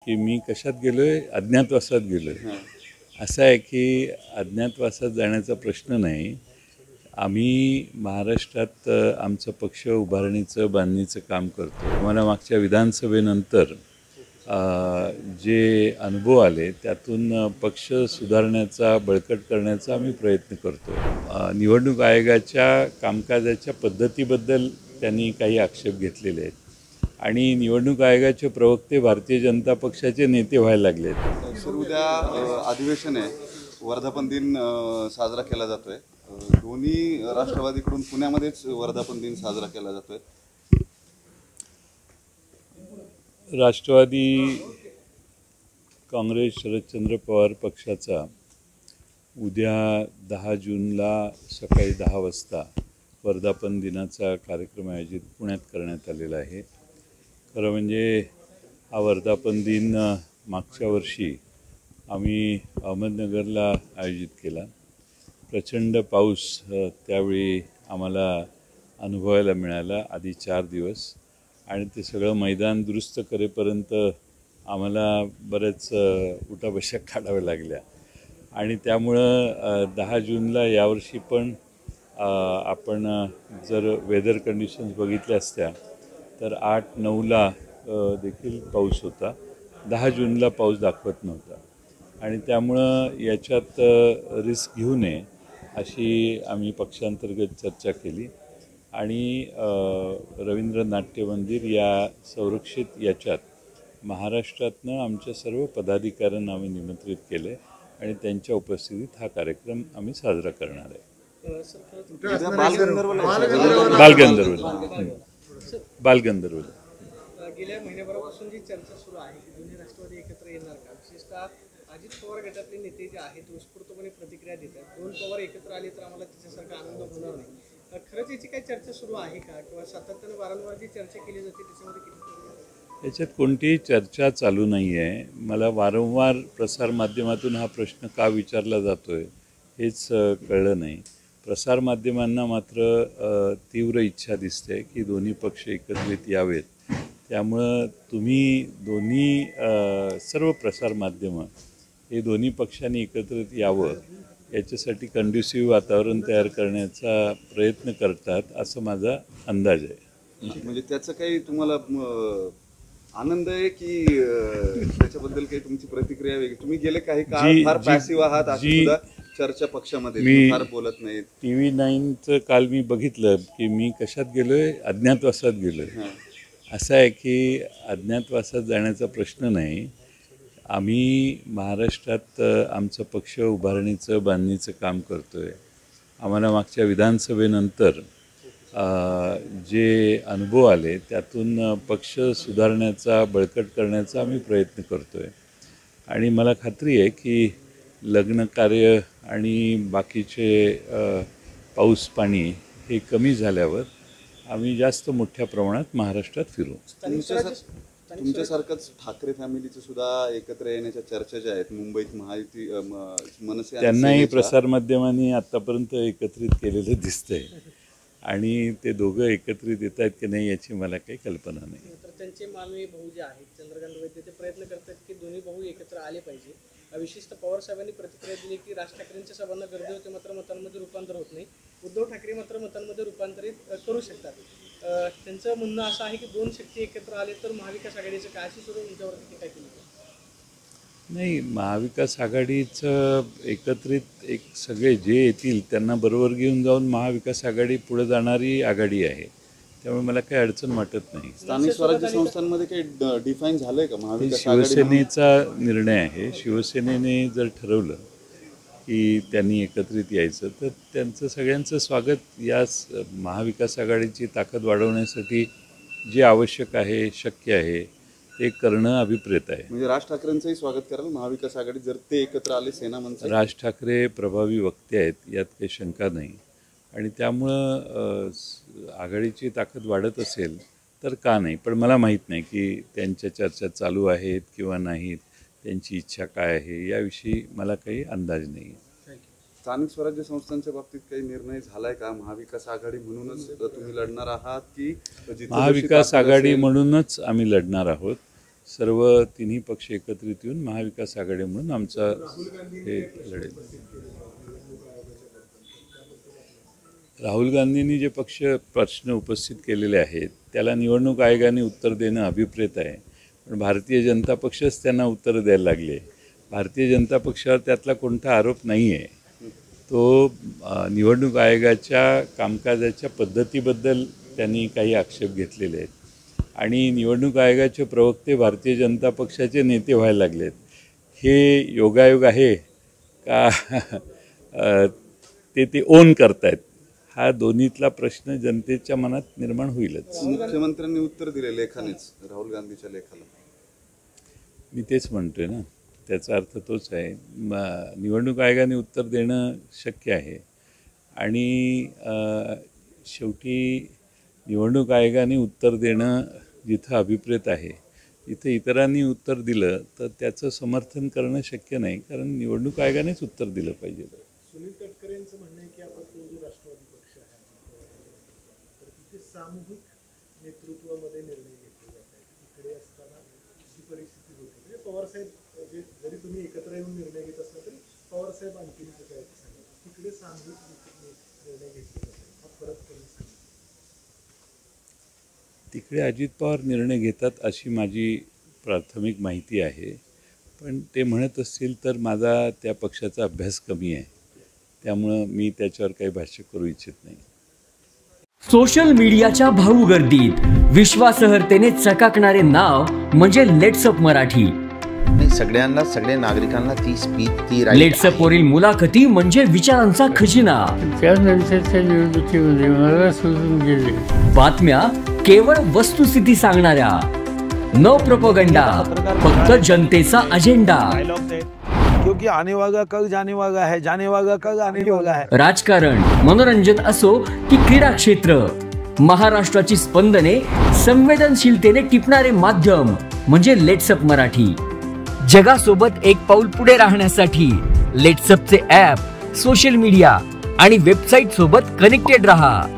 की मी कशात गेलोय, अज्ञातवासात गेलोय. असं आहे की अज्ञातवासात जाण्याचा प्रश्न नाही. आम्ही महाराष्ट्रात आमचं पक्ष उभारणीचं बांधणीचं काम करतो. आम्हाला मागच्या विधानसभेनंतर जे अनुभव आले त्यातून पक्ष सुधारण्याचा, बळकट करण्याचा आम्ही प्रयत्न करतो. निवडणूक आयोगाच्या कामकाजाच्या पद्धतीबद्दल त्यांनी काही आक्षेप घेतलेले आहेत आणि निवडणूक आयोगाचे प्रवक्ते भारतीय जनता पक्षाचे नेते व्हायला लागले आहेत. सर, उद्या अधिवेशन आहे, वर्धापन दिन साजरा केला जातोय. दोन्ही राष्ट्रवादीकडून पुण्यामध्येच वर्धापन दिन साजरा केला जातोय. राष्ट्रवादी काँग्रेस शरदचंद्र पवार पक्षाचा उद्या 10 जूनला सकाळी 10 वाजता वर्धापन दिनाचा कार्यक्रम आयोजित पुण्यात करण्यात आलेला आहे. खरं म्हणजे हा वर्धापन दिन मागच्या वर्षी आम्ही अहमदनगरला आयोजित केला. प्रचंड पाऊस त्यावेळी आम्हाला अनुभवायला मिळाला आधी 4 दिवस, आणि ते सगळं मैदान दुरुस्त करेपर्यंत आम्हाला बरेच उठाबशा काढाव्या लागल्या. आणि त्यामुळं 10 जूनला यावर्षी पण आपण जर वेदर कंडिशन्स बघितल्या असत्या तर 8-9ला देखील पाऊस होता. 10 जूनला पाऊस दाखवत नव्हता, आणि त्यामुळं याच्यात रिस्क घेऊ नये अशी आम्ही पक्षांतर्गत चर्चा केली. आणि रवींद्र नाट्य मंदिर या संरक्षित याच्यात महाराष्ट्रातनं आमच्या सर्व पदाधिकाऱ्यांना आम्ही निमंत्रित केले आणि त्यांच्या उपस्थितीत हा कार्यक्रम आम्ही साजरा करणार आहे. बालगंधर्व गेल्या महिन्याभरापासून जी चर्चा सुरू आहे की दोन्ही राष्ट्रवादी एकत्र येणार का, विशेषतः अजित पवार गटातले नेते जे आहेत उत्स्फूर्तपणे प्रतिक्रिया देतात, 2 पवार एकत्र आले तर आम्हाला त्याच्यासारखा आनंद होणार नाही. खरंच याची काही चर्चा सुरू आहे का, किंवा सातत्याने वारंवार जी चर्चा केली जाते त्याच्यामध्ये किती? याच्यात कोणतीही चर्चा चालू नाही आहे. मला वारंवार प्रसारमाध्यमातून हा प्रश्न का विचारला जातो आहे हेच कळलं नाही. प्रसारमाध्यमांना मात्र तीव्र इच्छा दिसते की दोन्ही पक्ष एकत्रित यावेत. त्यामुळं तुम्ही दोन्ही सर्व प्रसारमाध्यमं हे दोन्ही पक्षांनी एकत्रित यावं याच्यासाठी कंड्युसिव्ह वातावरण तयार करण्याचा प्रयत्न करतात असं माझा अंदाज आहे. म्हणजे त्याचं काही तुम्हाला आनंद आहे की त्याच्याबद्दल काही तुमची प्रतिक्रिया वेगळी? तुम्ही गेले काही काळ फार पॅसिव्ह आहात, अशी सुद्धा चर्चा पक्षामध्ये फार बोलत नाहीत. TV 9चं काल मी बघितलं की मी कशात गेलोय, अज्ञातवासात गेलोय. असं आहे की अज्ञातवासात जाण्याचा प्रश्न नाही. आम्ही महाराष्ट्रात आमचं पक्ष उभारणीचं बांधणीचं काम करतो आहे. आम्हाला मागच्या विधानसभेनंतर जे अनुभव आले त्यातून पक्ष सुधारण्याचा, बळकट करण्याचा आम्ही प्रयत्न करतो आहे. आणि मला खात्री आहे की लग्न कार्य आणि बाकीचे पाऊस पाणी हे कमी झाल्यावर आम्ही जास्त मोठ्या प्रमाणात महाराष्ट्रात फिरू. तुमच्यासारखंच ठाकरे फॅमिलीचं सुद्धा एकत्र येण्याच्या चर्चा ज्या आहेत मुंबईत महायुती मनसे, त्यांनाही प्रसारमाध्यमांनी आत्तापर्यंत एकत्रित केलेलं दिसतंय, आणि ते दोघं एकत्रित येत आहेत की नाही याची मला काही कल्पना नाही. तर त्यांचे मानवी भाऊ जे आहेत चंद्रकांत वैद्य ते प्रयत्न करतात की दोन्ही भाऊ एकत्र आले पाहिजे. विशिष्ट पवार साहेबांनी प्रतिक्रिया दिली की राज ठाकरेंच्या सभांना गर्दी होते मात्र मतांमध्ये रूपांतर होत नाही. उद्धव ठाकरे मात्र मतांमध्ये रूपांतरित करू शकतात. त्यांचं म्हणणं असं आहे की 2 शक्ती एकत्र आले तर महाविकास आघाडीचं काय, अशी सुरू तुमच्यावरती टीका केली? नाही, महाविकास आघाडीचं एकत्रित एक सगळे जे येतील त्यांना बरोबर घेऊन जाऊन महाविकास आघाडी पुढे जाणारी आघाडी आहे. त्यामुळे मला काही अडचण वाटत नाही. स्थानिक स्वराज्य संस्थांमध्ये काही डिफाईन झालंय का महाविकास आघाडी? शिवसेनेचा निर्णय आहे. शिवसेनेने जर ठरवलं की त्यांनी एकत्रित यायचं तर त्यांचं सगळ्यांचं स्वागत. या महाविकास आघाडीची ताकद वाढवण्यासाठी जे आवश्यक आहे, शक्य आहे ते करणं अभिप्रेत आहे. म्हणजे राज ठाकरेंचंही स्वागत कराल महाविकास आघाडी जर ते एकत्र आले? सेना मनसे, राज ठाकरे प्रभावी वक्ते आहेत, यात काही शंका नाही. आणि त्यामुळं आघाडीची ताकद वाढत असेल तर का नाही. पण मला माहीत नाही की त्यांच्या चर्चा चालू आहेत किंवा नाहीत, त्यांची इच्छा काय आहे याविषयी मला काही अंदाज नाही. स्थानिक स्वराज्य संस्थांच्या बाबतीत काही निर्णय झालाय का? महाविकास आघाडी म्हणूनच तुम्ही लढणार आहात की महाविकास आघाडी म्हणूनच आम्ही लढणार आहोत. सर्व तिन्ही पक्ष एकत्रित येऊन महाविकास आघाडी म्हणून आमचा हे लढेल. राहुल गांधींनी जे प्रश्न उपस्थित केलेले आहेत त्याला निवडणूक आयोगाने उत्तर देणं अभिप्रेत आहे, पण भारतीय जनता पक्षच त्यांना उत्तर द्यायला लागले. भारतीय जनता पक्षावर त्यातला कोणता आरोप नाही आहे. तो निवडणूक आयोगाच्या कामकाजाच्या पद्धतीबद्दल त्यांनी काही आक्षेप घेतलेले आहेत आणि निवडणूक आयोगाचे प्रवक्ते भारतीय जनता पक्षाचे नेते व्हायला लागलेत. हे योगायोग आहे का ते ओन करतायत? हा दोन्हीतला प्रश्न जनतेच्या मनात निर्माण होईलच. मुख्यमंत्र्यांनी उत्तर दिले लेखानेच राहुल गांधीच्या लेखाला. मी तेच म्हणतोय ना, त्याचा अर्थ तोच आहे. निवडणूक आयोगाने उत्तर देणं शक्य आहे आणि शेवटी निवडणूक आयोगाने उत्तर देणं जिथं अभिप्रेत आहे तिथं इतरांनी उत्तर दिलं तर त्याचं समर्थन करणं शक्य नाही, कारण निवडणूक आयोगानेच उत्तर दिलं पाहिजे. सुनील तटकरेंचं म्हणणं आहे की आपण तो जो राष्ट्रवादी पक्ष आहे तर तिथे सामूहिक नेतृत्वामध्ये निर्णय घेतले जात आहेत. इकडे असताना ही परिस्थिती होती. म्हणजे पवारसाहेब जरी तुम्ही एकत्र येऊन निर्णय घेत असला तरी पवारसाहेब आणखीन काय सांगा, तिकडे सामूहिक निर्णय घेतले जातात. हा फरक करून सांगा. तिकडे अजित पवार निर्णय घेतात अशी माझी प्राथमिक माहिती आहे, पण ते म्हणत असतील तर माझा त्या पक्षाचा अभ्यास कमी आहे, त्यामुळं मी त्याच्यावर काही भाष्य करू इच्छित नाही. सोशल मीडियाच्या भाऊ गर्दीत विश्वासार्हतेने चकाकणारे नाव म्हणजे लेट्सअप मराठी. सगळ्यांना, सगळ्या नागरिकांना ती स्पीच, ती लेट्सअप वरील मुलाखती म्हणजे विचारांचा खजिना. त्यानंतरच्या निवडणुकीमध्ये मला सोडून गेले. बातम्या केवळ वस्तुस्थिती सांगणाऱ्या, न प्रोपगंडा, फक्त जनतेचा अजेंडा. क्योंकि आने वाला कल जाने वाला है, जाने वाला कल आने वाला है. राजकारण, मनोरंजन असो की क्रीडा क्षेत्र, महाराष्ट्राची स्पंदने संवेदनशीलतेने टिपणारे माध्यम म्हणजे लेट्सअप मराठी. जगासोबत एक पाऊल पुढे राहण्यासाठी लेट्सअपचे ॲप, सोशल मीडिया आणि वेबसाईट सोबत कनेक्टेड रहा.